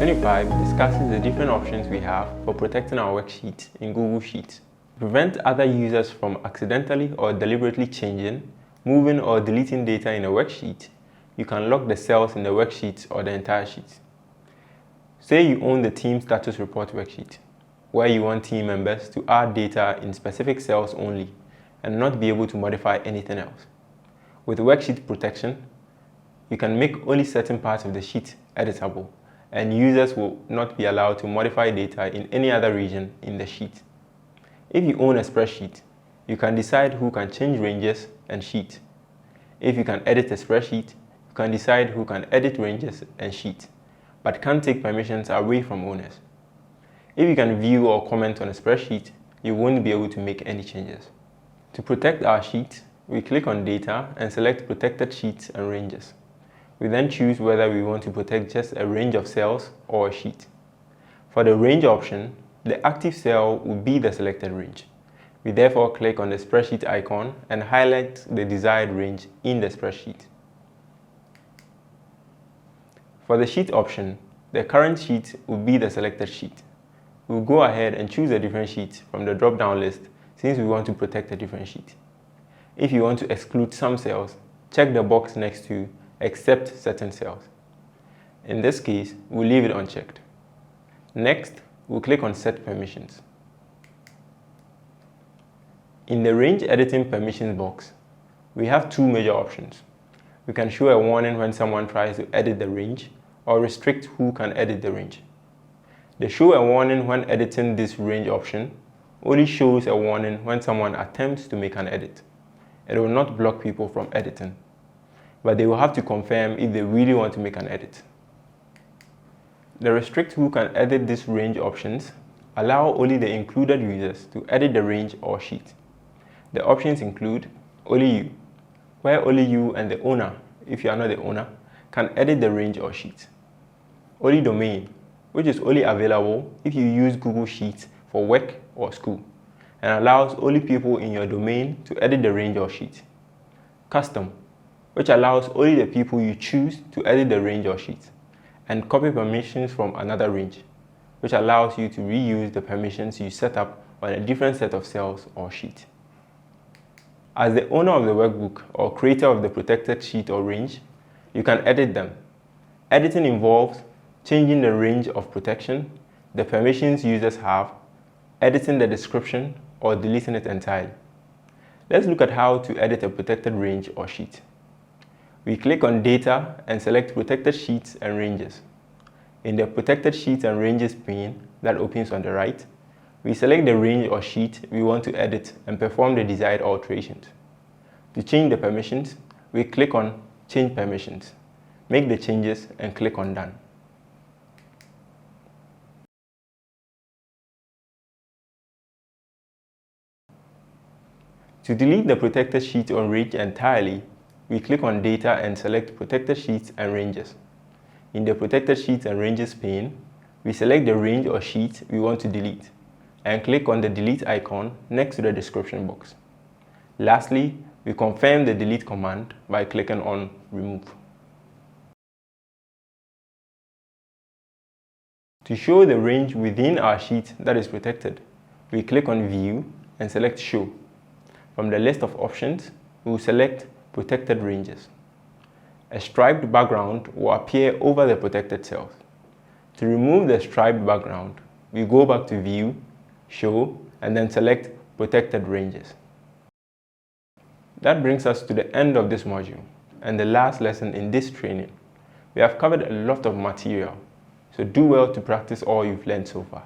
25 discusses the different options we have for protecting our worksheets in Google Sheets. To prevent other users from accidentally or deliberately changing, moving or deleting data in a worksheet, you can lock the cells in the worksheet or the entire sheet. Say you own the Team Status Report worksheet, where you want team members to add data in specific cells only and not be able to modify anything else. With Worksheet Protection, you can make only certain parts of the sheet editable, and users will not be allowed to modify data in any other region in the sheet. If you own a spreadsheet, you can decide who can change ranges and sheet. If you can edit a spreadsheet, you can decide who can edit ranges and sheet, but can't take permissions away from owners. If you can view or comment on a spreadsheet, you won't be able to make any changes. To protect our sheet, we click on Data and select Protected Sheets and Ranges. We then choose whether we want to protect just a range of cells or a sheet. For the range option, the active cell will be the selected range. We therefore click on the spreadsheet icon and highlight the desired range in the spreadsheet. For the sheet option, the current sheet will be the selected sheet. We'll go ahead and choose a different sheet from the drop-down list since we want to protect a different sheet. If you want to exclude some cells, check the box next to Except certain cells. In this case, we'll leave it unchecked. Next, we'll click on Set Permissions. In the Range Editing Permissions box, we have two major options. We can show a warning when someone tries to edit the range, or restrict who can edit the range. The Show a Warning when editing this range option only shows a warning when someone attempts to make an edit. It will not block people from editing, but they will have to confirm if they really want to make an edit. The Restrict who can edit this range options allow only the included users to edit the range or sheet. The options include Only You, where only you and the owner, if you are not the owner, can edit the range or sheet. Only Domain, which is only available if you use Google Sheets for work or school, and allows only people in your domain to edit the range or sheet. Custom, which allows only the people you choose to edit the range or sheet. And Copy permissions from another range, which allows you to reuse the permissions you set up on a different set of cells or sheet. As the owner of the workbook or creator of the protected sheet or range, you can edit them. Editing involves changing the range of protection, the permissions users have, editing the description, or deleting it entirely. Let's look at how to edit a protected range or sheet. We click on Data and select Protected Sheets and Ranges. In the Protected Sheets and Ranges pane that opens on the right, we select the range or sheet we want to edit and perform the desired alterations. To change the permissions, we click on Change Permissions, make the changes and click on Done. To delete the protected sheet or range entirely, we click on Data and select Protected Sheets and Ranges. In the Protected Sheets and Ranges pane, we select the range or sheet we want to delete and click on the Delete icon next to the description box. Lastly, we confirm the Delete command by clicking on Remove. To show the range within our sheet that is protected, we click on View and select Show. From the list of options, we will select Protected Ranges. A striped background will appear over the protected cells. To remove the striped background, we go back to View, Show, and then select Protected Ranges. That brings us to the end of this module and the last lesson in this training. We have covered a lot of material, so do well to practice all you've learned so far.